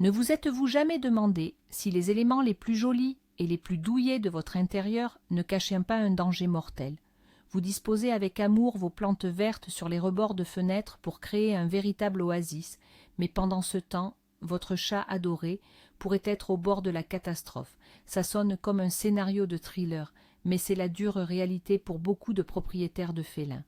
Ne vous êtes-vous jamais demandé si les éléments les plus jolis et les plus douillets de votre intérieur ne cachaient pas un danger mortel? Vous disposez avec amour vos plantes vertes sur les rebords de fenêtres pour créer un véritable oasis, mais pendant ce temps, votre chat adoré pourrait être au bord de la catastrophe. Ça sonne comme un scénario de thriller, mais c'est la dure réalité pour beaucoup de propriétaires de félins.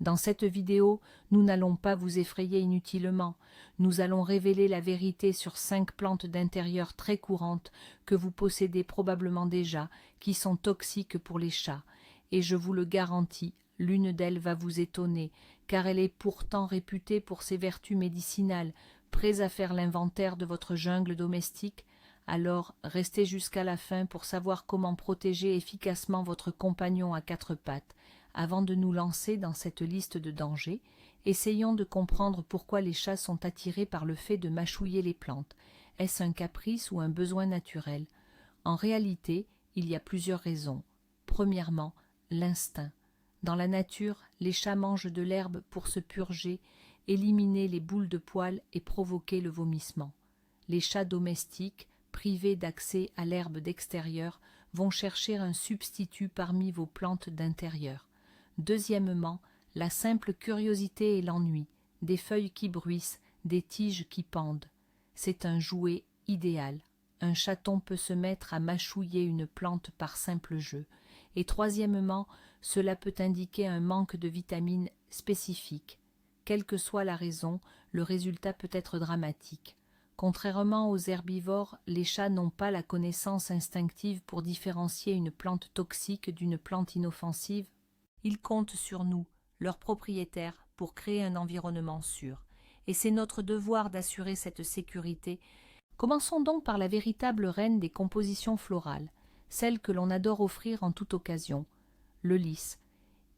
Dans cette vidéo, nous n'allons pas vous effrayer inutilement. Nous allons révéler la vérité sur 5 plantes d'intérieur très courantes que vous possédez probablement déjà, qui sont toxiques pour les chats. Et je vous le garantis, l'une d'elles va vous étonner, car elle est pourtant réputée pour ses vertus médicinales. Prêts à faire l'inventaire de votre jungle domestique? Alors restez jusqu'à la fin pour savoir comment protéger efficacement votre compagnon à 4 pattes. Avant de nous lancer dans cette liste de dangers, essayons de comprendre pourquoi les chats sont attirés par le fait de mâchouiller les plantes. Est-ce un caprice ou un besoin naturel? En réalité, il y a plusieurs raisons. Premièrement, l'instinct. Dans la nature, les chats mangent de l'herbe pour se purger, éliminer les boules de poils et provoquer le vomissement. Les chats domestiques, privés d'accès à l'herbe d'extérieur, vont chercher un substitut parmi vos plantes d'intérieur. Deuxièmement, la simple curiosité et l'ennui, des feuilles qui bruissent, des tiges qui pendent. C'est un jouet idéal. Un chaton peut se mettre à mâchouiller une plante par simple jeu. Et troisièmement, cela peut indiquer un manque de vitamines spécifiques. Quelle que soit la raison, le résultat peut être dramatique. Contrairement aux herbivores, les chats n'ont pas la connaissance instinctive pour différencier une plante toxique d'une plante inoffensive. Ils comptent sur nous, leurs propriétaires, pour créer un environnement sûr. Et c'est notre devoir d'assurer cette sécurité. Commençons donc par la véritable reine des compositions florales, celle que l'on adore offrir en toute occasion, le lys.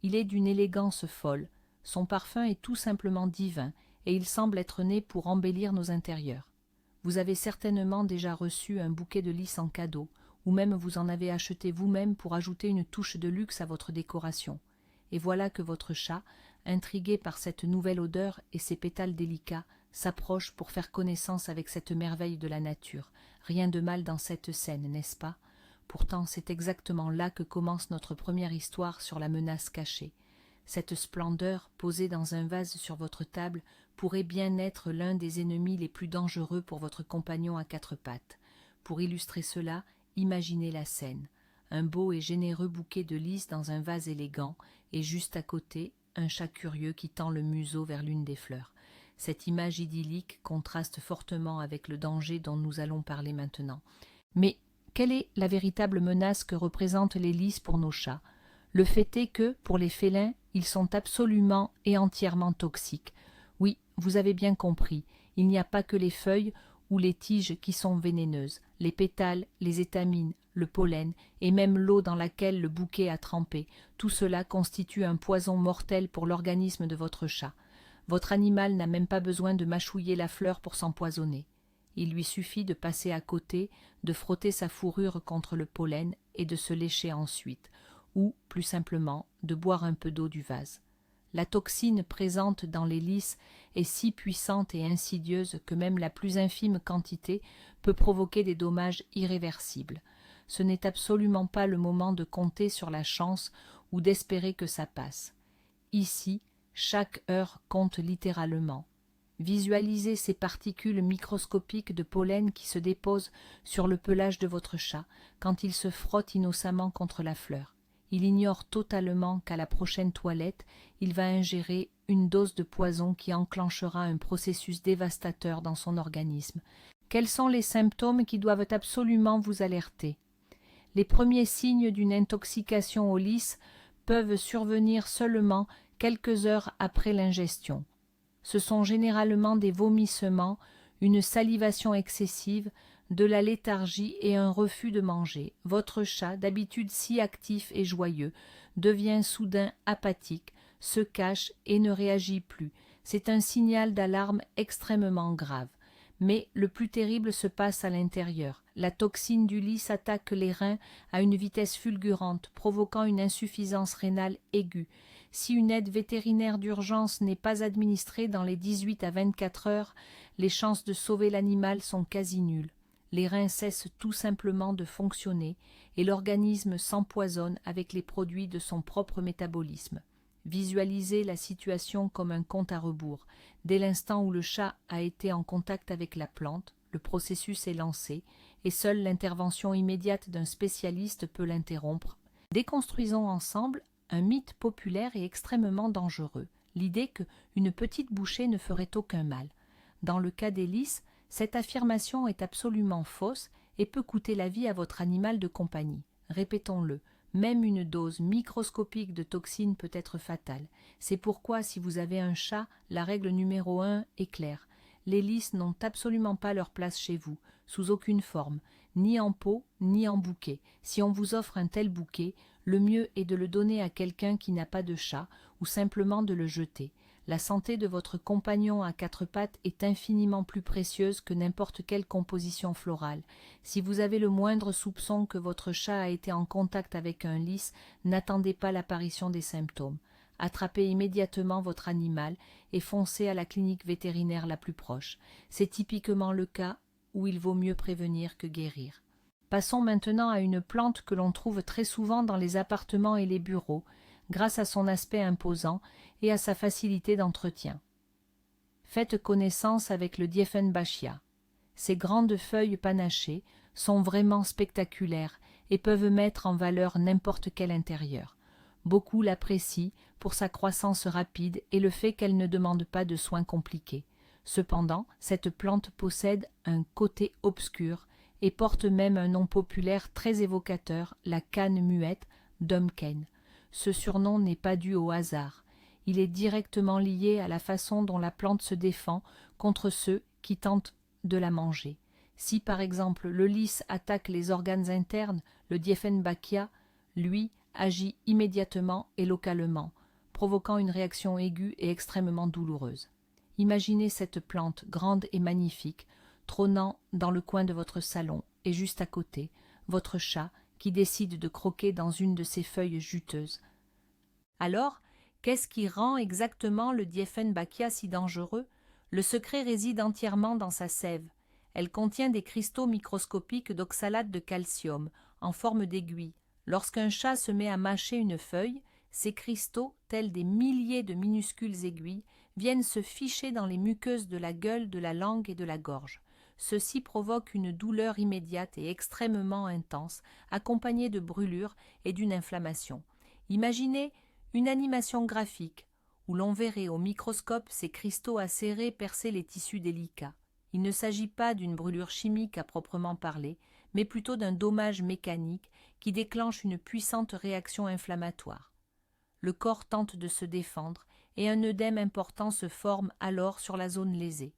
Il est d'une élégance folle, son parfum est tout simplement divin, et il semble être né pour embellir nos intérieurs. Vous avez certainement déjà reçu un bouquet de lys en cadeau, ou même vous en avez acheté vous-même pour ajouter une touche de luxe à votre décoration. Et voilà que votre chat, intrigué par cette nouvelle odeur et ses pétales délicats, s'approche pour faire connaissance avec cette merveille de la nature. Rien de mal dans cette scène, n'est-ce pas? Pourtant, c'est exactement là que commence notre première histoire sur la menace cachée. Cette splendeur, posée dans un vase sur votre table, pourrait bien être l'un des ennemis les plus dangereux pour votre compagnon à 4 pattes. Pour illustrer cela, imaginez la scène. Un beau et généreux bouquet de lys dans un vase élégant, et juste à côté, un chat curieux qui tend le museau vers l'une des fleurs. Cette image idyllique contraste fortement avec le danger dont nous allons parler maintenant. Mais quelle est la véritable menace que représentent les lys pour nos chats? Le fait est que, pour les félins, ils sont absolument et entièrement toxiques. Oui, vous avez bien compris, il n'y a pas que les feuilles ou les tiges qui sont vénéneuses. Les pétales, les étamines, le pollen et même l'eau dans laquelle le bouquet a trempé, tout cela constitue un poison mortel pour l'organisme de votre chat. Votre animal n'a même pas besoin de mâchouiller la fleur pour s'empoisonner. Il lui suffit de passer à côté, de frotter sa fourrure contre le pollen et de se lécher ensuite, ou, plus simplement, de boire un peu d'eau du vase. La toxine présente dans les lys est si puissante et insidieuse que même la plus infime quantité peut provoquer des dommages irréversibles. Ce n'est absolument pas le moment de compter sur la chance ou d'espérer que ça passe. Ici, chaque heure compte littéralement. Visualisez ces particules microscopiques de pollen qui se déposent sur le pelage de votre chat quand il se frotte innocemment contre la fleur. Il ignore totalement qu'à la prochaine toilette, il va ingérer une dose de poison qui enclenchera un processus dévastateur dans son organisme. Quels sont les symptômes qui doivent absolument vous alerter? Les premiers signes d'une intoxication au lys peuvent survenir seulement quelques heures après l'ingestion. Ce sont généralement des vomissements, une salivation excessive, de la léthargie et un refus de manger. Votre chat, d'habitude si actif et joyeux, devient soudain apathique, se cache et ne réagit plus. C'est un signal d'alarme extrêmement grave. Mais le plus terrible se passe à l'intérieur. La toxine du lys attaque les reins à une vitesse fulgurante, provoquant une insuffisance rénale aiguë. Si une aide vétérinaire d'urgence n'est pas administrée dans les 18 à 24 heures, les chances de sauver l'animal sont quasi nulles. Les reins cessent tout simplement de fonctionner et l'organisme s'empoisonne avec les produits de son propre métabolisme. Visualisez la situation comme un compte à rebours. Dès l'instant où le chat a été en contact avec la plante, le processus est lancé et seule l'intervention immédiate d'un spécialiste peut l'interrompre. Déconstruisons ensemble un mythe populaire et extrêmement dangereux, l'idée qu'une petite bouchée ne ferait aucun mal. Dans le cas des lys, cette affirmation est absolument fausse et peut coûter la vie à votre animal de compagnie. Répétons-le, même une dose microscopique de toxines peut être fatale. C'est pourquoi, si vous avez un chat, la règle numéro 1 est claire. Les lys n'ont absolument pas leur place chez vous, sous aucune forme, ni en pot, ni en bouquet. Si on vous offre un tel bouquet, le mieux est de le donner à quelqu'un qui n'a pas de chat, ou simplement de le jeter. La santé de votre compagnon à quatre pattes est infiniment plus précieuse que n'importe quelle composition florale. Si vous avez le moindre soupçon que votre chat a été en contact avec un lys, n'attendez pas l'apparition des symptômes. Attrapez immédiatement votre animal et foncez à la clinique vétérinaire la plus proche. C'est typiquement le cas où il vaut mieux prévenir que guérir. Passons maintenant à une plante que l'on trouve très souvent dans les appartements et les bureaux, grâce à son aspect imposant et à sa facilité d'entretien. Faites connaissance avec le Dieffenbachia. Ses grandes feuilles panachées sont vraiment spectaculaires et peuvent mettre en valeur n'importe quel intérieur. Beaucoup l'apprécient pour sa croissance rapide et le fait qu'elle ne demande pas de soins compliqués. Cependant, cette plante possède un côté obscur et porte même un nom populaire très évocateur, la canne muette, Dumken. Ce surnom n'est pas dû au hasard. Il est directement lié à la façon dont la plante se défend contre ceux qui tentent de la manger. Si par exemple le lys attaque les organes internes, le Dieffenbachia, lui, agit immédiatement et localement, provoquant une réaction aiguë et extrêmement douloureuse. Imaginez cette plante grande et magnifique, trônant dans le coin de votre salon, et juste à côté, votre chat qui décide de croquer dans une de ses feuilles juteuses. Alors, qu'est-ce qui rend exactement le Dieffenbachia si dangereux? Le secret réside entièrement dans sa sève. Elle contient des cristaux microscopiques d'oxalate de calcium, en forme d'aiguille. Lorsqu'un chat se met à mâcher une feuille, ces cristaux, tels des milliers de minuscules aiguilles, viennent se ficher dans les muqueuses de la gueule, de la langue et de la gorge. Ceci provoque une douleur immédiate et extrêmement intense, accompagnée de brûlures et d'une inflammation. Imaginez une animation graphique où l'on verrait au microscope ces cristaux acérés percer les tissus délicats. Il ne s'agit pas d'une brûlure chimique à proprement parler, mais plutôt d'un dommage mécanique qui déclenche une puissante réaction inflammatoire. Le corps tente de se défendre et un œdème important se forme alors sur la zone lésée.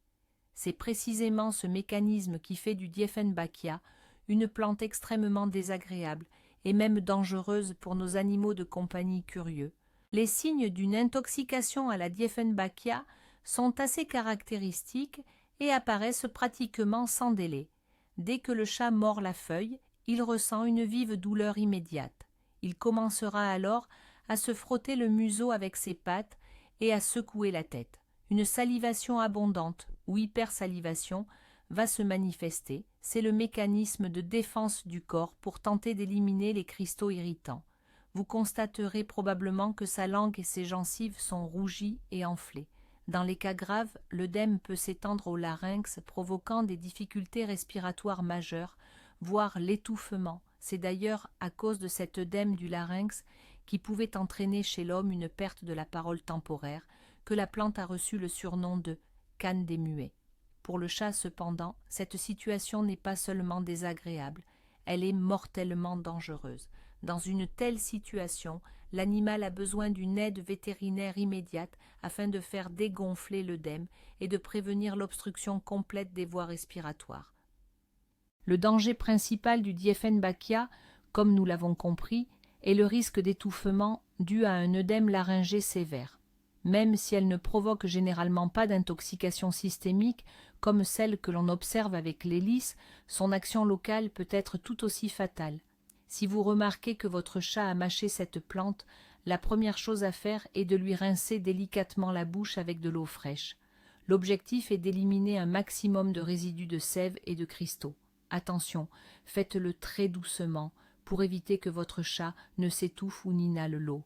C'est précisément ce mécanisme qui fait du Dieffenbachia une plante extrêmement désagréable et même dangereuse pour nos animaux de compagnie curieux. Les signes d'une intoxication à la Dieffenbachia sont assez caractéristiques et apparaissent pratiquement sans délai. Dès que le chat mord la feuille, il ressent une vive douleur immédiate. Il commencera alors à se frotter le museau avec ses pattes et à secouer la tête. Une salivation abondante ou hypersalivation va se manifester. C'est le mécanisme de défense du corps pour tenter d'éliminer les cristaux irritants. Vous constaterez probablement que sa langue et ses gencives sont rougies et enflées. Dans les cas graves, l'œdème peut s'étendre au larynx, provoquant des difficultés respiratoires majeures, voire l'étouffement. C'est d'ailleurs à cause de cet œdème du larynx qui pouvait entraîner chez l'homme une perte de la parole temporaire, que la plante a reçu le surnom de « canne des muets ». Pour le chat, cependant, cette situation n'est pas seulement désagréable, elle est mortellement dangereuse. Dans une telle situation, l'animal a besoin d'une aide vétérinaire immédiate afin de faire dégonfler l'œdème et de prévenir l'obstruction complète des voies respiratoires. Le danger principal du Dieffenbachia, comme nous l'avons compris, est le risque d'étouffement dû à un œdème laryngé sévère. Même si elle ne provoque généralement pas d'intoxication systémique comme celle que l'on observe avec les lys, son action locale peut être tout aussi fatale. Si vous remarquez que votre chat a mâché cette plante, La première chose à faire est de lui rincer délicatement la bouche avec de l'eau fraîche. L'objectif est d'éliminer un maximum de résidus de sève et de cristaux. Attention, faites-le très doucement pour éviter que votre chat ne s'étouffe ou n'inhale l'eau.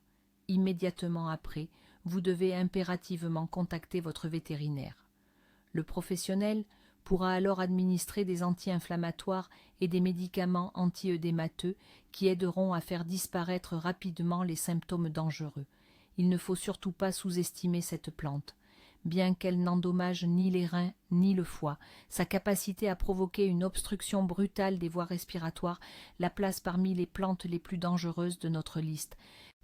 Immédiatement après, vous devez impérativement contacter votre vétérinaire. Le professionnel pourra alors administrer des anti-inflammatoires et des médicaments anti-œdémateux qui aideront à faire disparaître rapidement les symptômes dangereux. Il ne faut surtout pas sous-estimer cette plante. Bien qu'elle n'endommage ni les reins ni le foie, sa capacité à provoquer une obstruction brutale des voies respiratoires la place parmi les plantes les plus dangereuses de notre liste.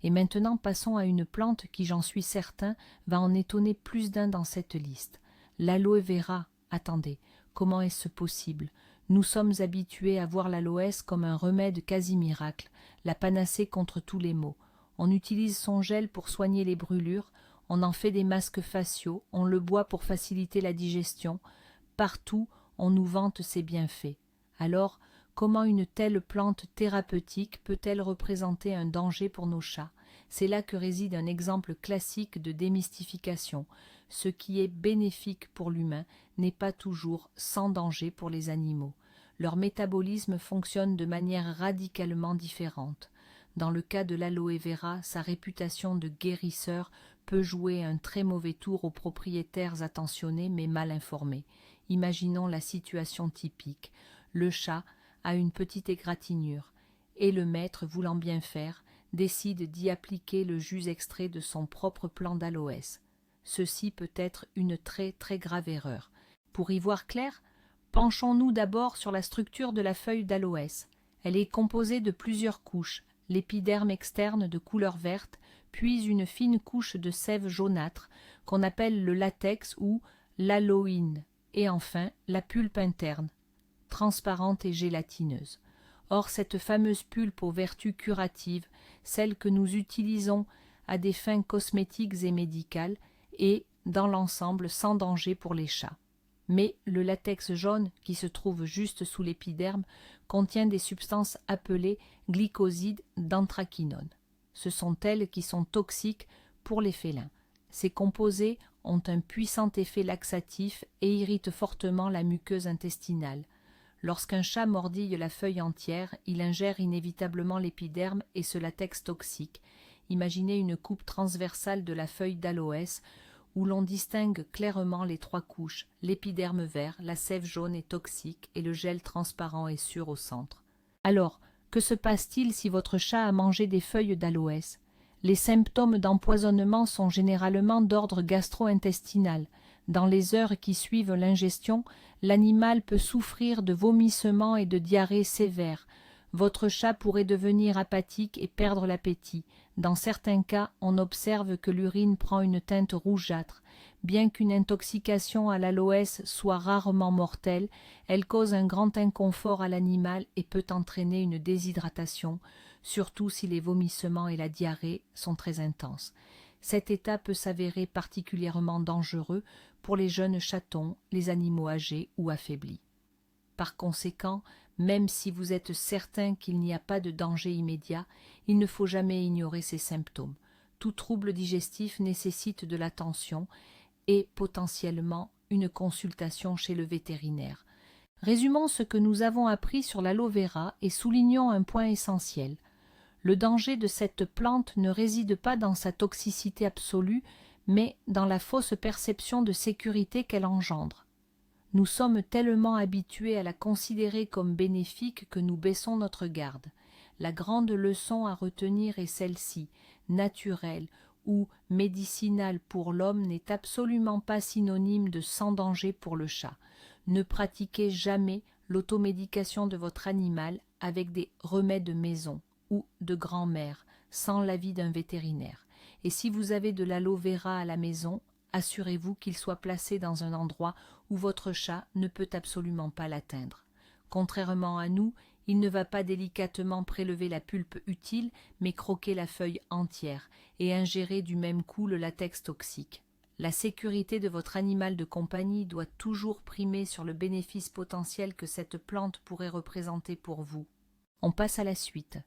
Et maintenant passons à une plante qui, j'en suis certain, va en étonner plus d'un dans cette liste. L'aloe vera. Attendez, comment est-ce possible? Nous sommes habitués à voir l'aloès comme un remède quasi miracle, la panacée contre tous les maux. On utilise son gel pour soigner les brûlures, on en fait des masques faciaux, on le boit pour faciliter la digestion. Partout, on nous vante ses bienfaits. Alors, comment une telle plante thérapeutique peut-elle représenter un danger pour nos chats? C'est là que réside un exemple classique de démystification. Ce qui est bénéfique pour l'humain n'est pas toujours sans danger pour les animaux. Leur métabolisme fonctionne de manière radicalement différente. Dans le cas de l'aloe vera, sa réputation de guérisseur peut jouer un très mauvais tour aux propriétaires attentionnés mais mal informés. Imaginons la situation typique. Le chat a une petite égratignure et le maître, voulant bien faire, décide d'y appliquer le jus extrait de son propre plant d'aloès. Ceci peut être une très très grave erreur. Pour y voir clair, penchons-nous d'abord sur la structure de la feuille d'aloès. Elle est composée de plusieurs couches, l'épiderme externe de couleur verte, puis une fine couche de sève jaunâtre qu'on appelle le latex ou l'aloïne, et enfin la pulpe interne, transparente et gélatineuse. Or cette fameuse pulpe aux vertus curatives, celle que nous utilisons à des fins cosmétiques et médicales, est, dans l'ensemble, sans danger pour les chats. Mais le latex jaune, qui se trouve juste sous l'épiderme, contient des substances appelées glycosides d'anthraquinone. Ce sont elles qui sont toxiques pour les félins. Ces composés ont un puissant effet laxatif et irritent fortement la muqueuse intestinale. Lorsqu'un chat mordille la feuille entière, il ingère inévitablement l'épiderme et ce latex toxique. Imaginez une coupe transversale de la feuille d'aloès où l'on distingue clairement les trois couches, l'épiderme vert, la sève jaune et toxique et le gel transparent et sûr au centre. Alors, que se passe-t-il si votre chat a mangé des feuilles d'aloès? Les symptômes d'empoisonnement sont généralement d'ordre gastro-intestinal. Dans les heures qui suivent l'ingestion, l'animal peut souffrir de vomissements et de diarrhées sévères. Votre chat pourrait devenir apathique et perdre l'appétit. Dans certains cas, on observe que l'urine prend une teinte rougeâtre. Bien qu'une intoxication à l'aloès soit rarement mortelle, elle cause un grand inconfort à l'animal et peut entraîner une déshydratation, surtout si les vomissements et la diarrhée sont très intenses. Cet état peut s'avérer particulièrement dangereux pour les jeunes chatons, les animaux âgés ou affaiblis. Par conséquent, même si vous êtes certain qu'il n'y a pas de danger immédiat, il ne faut jamais ignorer ces symptômes. Tout trouble digestif nécessite de l'attention et potentiellement une consultation chez le vétérinaire. Résumons ce que nous avons appris sur l'aloe vera et soulignons un point essentiel. Le danger de cette plante ne réside pas dans sa toxicité absolue, mais dans la fausse perception de sécurité qu'elle engendre. Nous sommes tellement habitués à la considérer comme bénéfique que nous baissons notre garde. La grande leçon à retenir est celle-ci: naturelle ou médicinale pour l'homme n'est absolument pas synonyme de sans danger pour le chat. Ne pratiquez jamais l'automédication de votre animal avec des remèdes maison ou de grand-mère sans l'avis d'un vétérinaire. Et si vous avez de l'aloe vera à la maison, assurez-vous qu'il soit placé dans un endroit où votre chat ne peut absolument pas l'atteindre. Contrairement à nous, il ne va pas délicatement prélever la pulpe utile, mais croquer la feuille entière et ingérer du même coup le latex toxique. La sécurité de votre animal de compagnie doit toujours primer sur le bénéfice potentiel que cette plante pourrait représenter pour vous. On passe à la suite.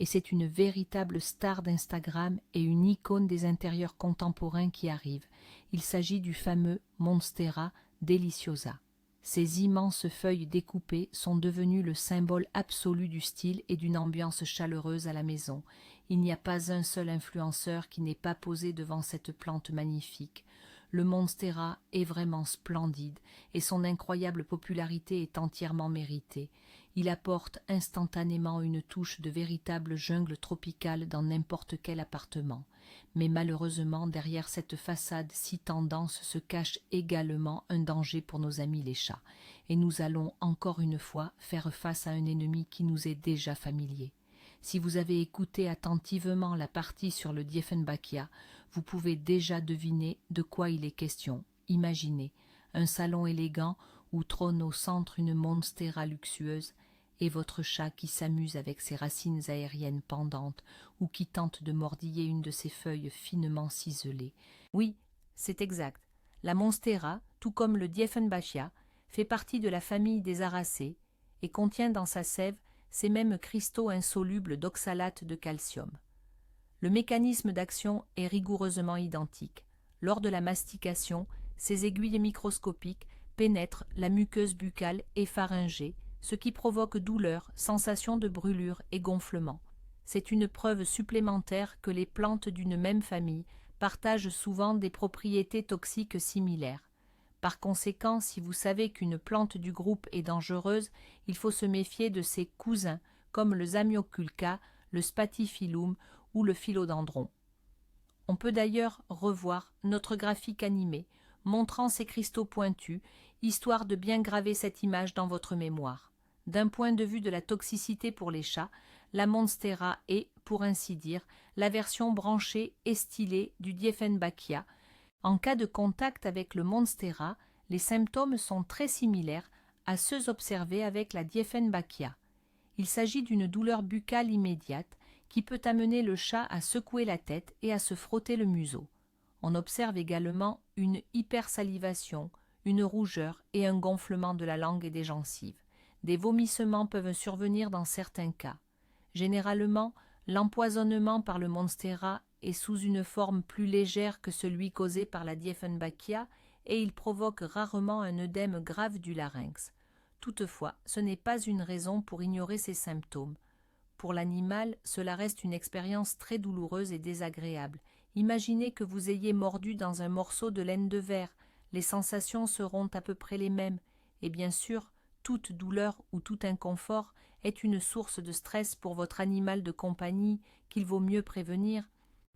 et c'est une véritable star d'Instagram et une icône des intérieurs contemporains qui arrive. Il s'agit du fameux Monstera Deliciosa. Ces immenses feuilles découpées sont devenues le symbole absolu du style et d'une ambiance chaleureuse à la maison. Il n'y a pas un seul influenceur qui n'ait pas posé devant cette plante magnifique. Le Monstera est vraiment splendide et son incroyable popularité est entièrement méritée. Il apporte instantanément une touche de véritable jungle tropicale dans n'importe quel appartement. Mais malheureusement, derrière cette façade si tendance se cache également un danger pour nos amis les chats. Et nous allons encore une fois faire face à un ennemi qui nous est déjà familier. Si vous avez écouté attentivement la partie sur le Diefenbachia, vous pouvez déjà deviner de quoi il est question. Imaginez un salon élégant où trône au centre une monstera luxueuse et votre chat qui s'amuse avec ses racines aériennes pendantes ou qui tente de mordiller une de ses feuilles finement ciselées. Oui, c'est exact. La monstera, tout comme le Diefenbachia, fait partie de la famille des aracées et contient dans sa sève ces mêmes cristaux insolubles d'oxalate de calcium. Le mécanisme d'action est rigoureusement identique. Lors de la mastication, ces aiguilles microscopiques pénètrent la muqueuse buccale et pharyngée, ce qui provoque douleur, sensation de brûlure et gonflement. C'est une preuve supplémentaire que les plantes d'une même famille partagent souvent des propriétés toxiques similaires. Par conséquent, si vous savez qu'une plante du groupe est dangereuse, il faut se méfier de ses cousins, comme le Zamioculca, le Spathiphyllum ou le philodendron. On peut d'ailleurs revoir notre graphique animé, montrant ces cristaux pointus, histoire de bien graver cette image dans votre mémoire. D'un point de vue de la toxicité pour les chats, la monstera est, pour ainsi dire, la version branchée et stylée du Diefenbachia. En cas de contact avec le monstera, les symptômes sont très similaires à ceux observés avec la Diefenbachia. Il s'agit d'une douleur buccale immédiate qui peut amener le chat à secouer la tête et à se frotter le museau. On observe également une hypersalivation, une rougeur et un gonflement de la langue et des gencives. Des vomissements peuvent survenir dans certains cas. Généralement, l'empoisonnement par le monstera est sous une forme plus légère que celui causé par la Diefenbachia et il provoque rarement un œdème grave du larynx. Toutefois, ce n'est pas une raison pour ignorer ces symptômes. Pour l'animal, cela reste une expérience très douloureuse et désagréable. Imaginez que vous ayez mordu dans un morceau de laine de verre. Les sensations seront à peu près les mêmes. Et bien sûr, toute douleur ou tout inconfort est une source de stress pour votre animal de compagnie qu'il vaut mieux prévenir.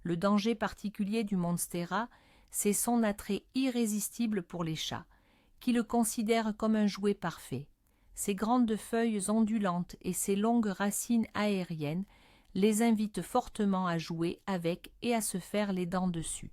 Le danger particulier du monstera, c'est son attrait irrésistible pour les chats, qui le considèrent comme un jouet parfait. Ses grandes feuilles ondulantes et ses longues racines aériennes les invitent fortement à jouer avec et à se faire les dents dessus.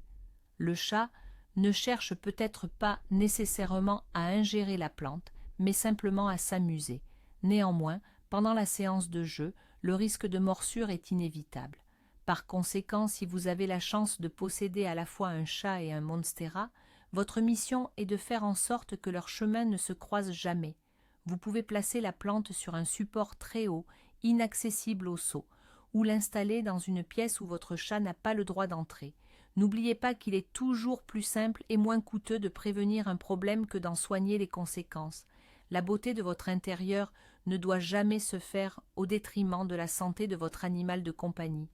Le chat ne cherche peut-être pas nécessairement à ingérer la plante, mais simplement à s'amuser. Néanmoins, pendant la séance de jeu, le risque de morsure est inévitable. Par conséquent, si vous avez la chance de posséder à la fois un chat et un monstera, votre mission est de faire en sorte que leurs chemins ne se croisent jamais. Vous pouvez placer la plante sur un support très haut, inaccessible au saut, ou l'installer dans une pièce où votre chat n'a pas le droit d'entrer. N'oubliez pas qu'il est toujours plus simple et moins coûteux de prévenir un problème que d'en soigner les conséquences. La beauté de votre intérieur ne doit jamais se faire au détriment de la santé de votre animal de compagnie.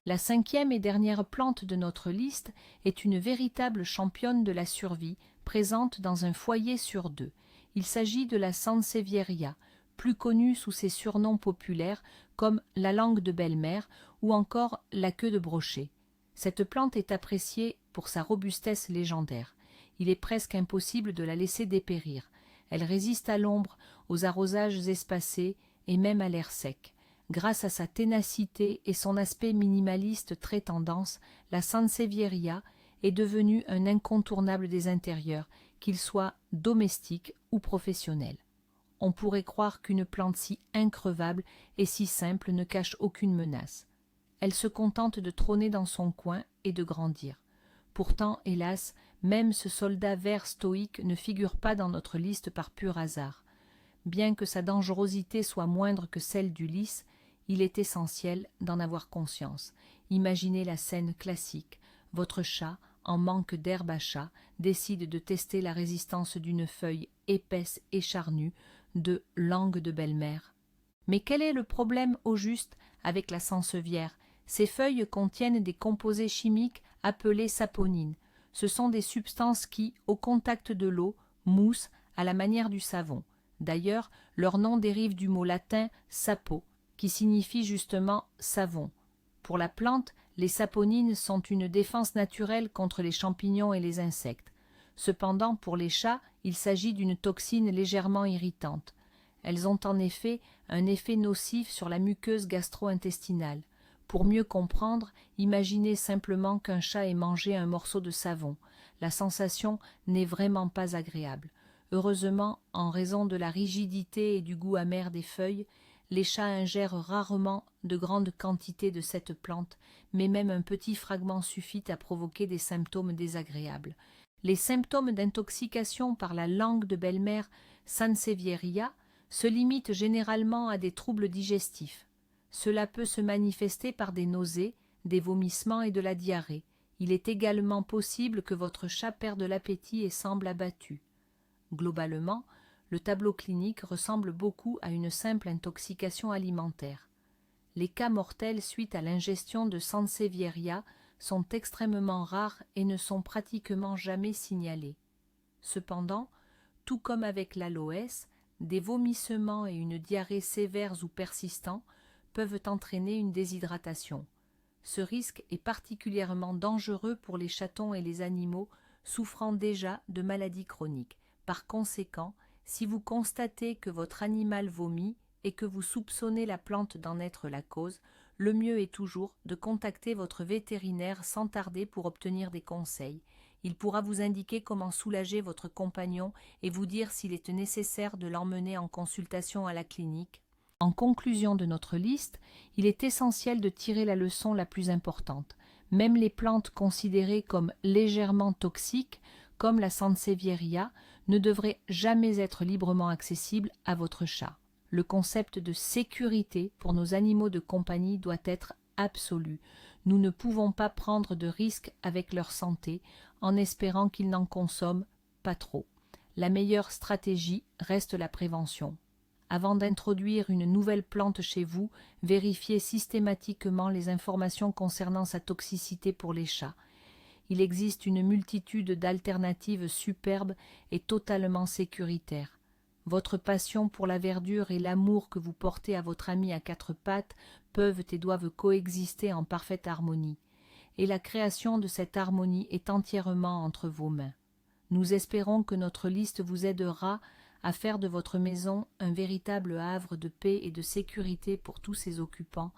La cinquième et dernière plante de notre liste est une véritable championne de la survie, présente dans un foyer sur deux. Il s'agit de la Sansevieria, plus connue sous ses surnoms populaires comme la langue de belle-mère ou encore la queue de brochet. Cette plante est appréciée pour sa robustesse légendaire. Il est presque impossible de la laisser dépérir. Elle résiste à l'ombre, aux arrosages espacés et même à l'air sec. Grâce à sa ténacité et son aspect minimaliste très tendance, la Sansevieria est devenue un incontournable des intérieurs, qu'il soit domestique ou professionnel. On pourrait croire qu'une plante si increvable et si simple ne cache aucune menace. Elle se contente de trôner dans son coin et de grandir. Pourtant, hélas, même ce soldat vert stoïque ne figure pas dans notre liste par pur hasard. Bien que sa dangerosité soit moindre que celle du lys, il est essentiel d'en avoir conscience. Imaginez la scène classique. Votre chat, en manque d'herbe à chat, décide de tester la résistance d'une feuille épaisse et charnue de langue de belle-mère. Mais quel est le problème au juste avec la sansevieria? Ces feuilles contiennent des composés chimiques appelés saponines. Ce sont des substances qui, au contact de l'eau, moussent à la manière du savon. D'ailleurs, leur nom dérive du mot latin sapo, qui signifie justement savon. Pour la plante, les saponines sont une défense naturelle contre les champignons et les insectes. Cependant, pour les chats, il s'agit d'une toxine légèrement irritante. Elles ont en effet un effet nocif sur la muqueuse gastro-intestinale. Pour mieux comprendre, imaginez simplement qu'un chat ait mangé un morceau de savon. La sensation n'est vraiment pas agréable. Heureusement, en raison de la rigidité et du goût amer des feuilles, les chats ingèrent rarement de grandes quantités de cette plante, mais même un petit fragment suffit à provoquer des symptômes désagréables. Les symptômes d'intoxication par la langue de belle-mère Sansevieria se limitent généralement à des troubles digestifs. Cela peut se manifester par des nausées, des vomissements et de la diarrhée. Il est également possible que votre chat perde l'appétit et semble abattu. Globalement, le tableau clinique ressemble beaucoup à une simple intoxication alimentaire. Les cas mortels suite à l'ingestion de Sansevieria sont extrêmement rares et ne sont pratiquement jamais signalés. Cependant, tout comme avec l'aloès, des vomissements et une diarrhée sévères ou persistants peuvent entraîner une déshydratation. Ce risque est particulièrement dangereux pour les chatons et les animaux souffrant déjà de maladies chroniques. Par conséquent, si vous constatez que votre animal vomit et que vous soupçonnez la plante d'en être la cause, le mieux est toujours de contacter votre vétérinaire sans tarder pour obtenir des conseils. Il pourra vous indiquer comment soulager votre compagnon et vous dire s'il est nécessaire de l'emmener en consultation à la clinique. En conclusion de notre liste, il est essentiel de tirer la leçon la plus importante. Même les plantes considérées comme légèrement toxiques, comme la Sansevieria, ne devraient jamais être librement accessibles à votre chat. Le concept de sécurité pour nos animaux de compagnie doit être absolu. Nous ne pouvons pas prendre de risques avec leur santé en espérant qu'ils n'en consomment pas trop. La meilleure stratégie reste la prévention. Avant d'introduire une nouvelle plante chez vous, vérifiez systématiquement les informations concernant sa toxicité pour les chats. Il existe une multitude d'alternatives superbes et totalement sécuritaires. Votre passion pour la verdure et l'amour que vous portez à votre ami à quatre pattes peuvent et doivent coexister en parfaite harmonie. Et la création de cette harmonie est entièrement entre vos mains. Nous espérons que notre liste vous aidera à faire de votre maison un véritable havre de paix et de sécurité pour tous ses occupants.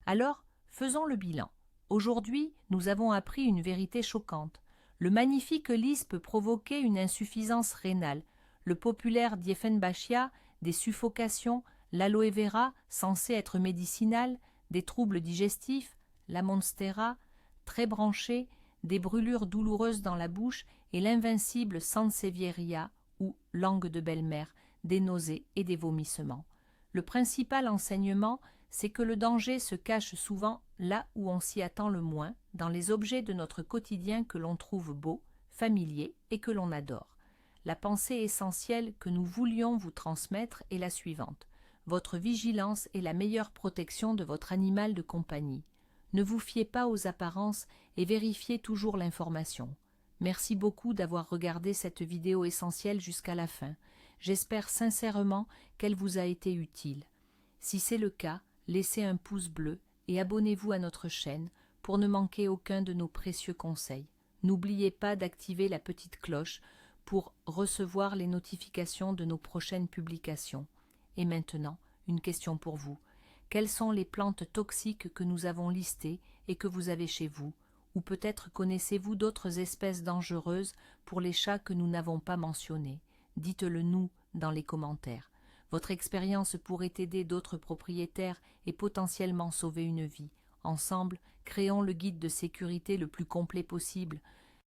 Alors, faisons le bilan. Aujourd'hui, nous avons appris une vérité choquante. Le magnifique lys peut provoquer une insuffisance rénale. Le populaire Dieffenbachia, des suffocations, l'aloe vera, censé être médicinal, des troubles digestifs, la monstera, très branchée, des brûlures douloureuses dans la bouche et l'invincible Sansevieria ou langue de belle-mère, des nausées et des vomissements. Le principal enseignement, c'est que le danger se cache souvent là où on s'y attend le moins, dans les objets de notre quotidien que l'on trouve beaux, familiers et que l'on adore. La pensée essentielle que nous voulions vous transmettre est la suivante. Votre vigilance est la meilleure protection de votre animal de compagnie. Ne vous fiez pas aux apparences et vérifiez toujours l'information. Merci beaucoup d'avoir regardé cette vidéo essentielle jusqu'à la fin. J'espère sincèrement qu'elle vous a été utile. Si c'est le cas, laissez un pouce bleu et abonnez-vous à notre chaîne pour ne manquer aucun de nos précieux conseils. N'oubliez pas d'activer la petite cloche pour recevoir les notifications de nos prochaines publications. Et maintenant, une question pour vous. Quelles sont les plantes toxiques que nous avons listées et que vous avez chez vous? Ou peut-être connaissez-vous d'autres espèces dangereuses pour les chats que nous n'avons pas mentionnées? Dites-le nous dans les commentaires. Votre expérience pourrait aider d'autres propriétaires et potentiellement sauver une vie. Ensemble, créons le guide de sécurité le plus complet possible.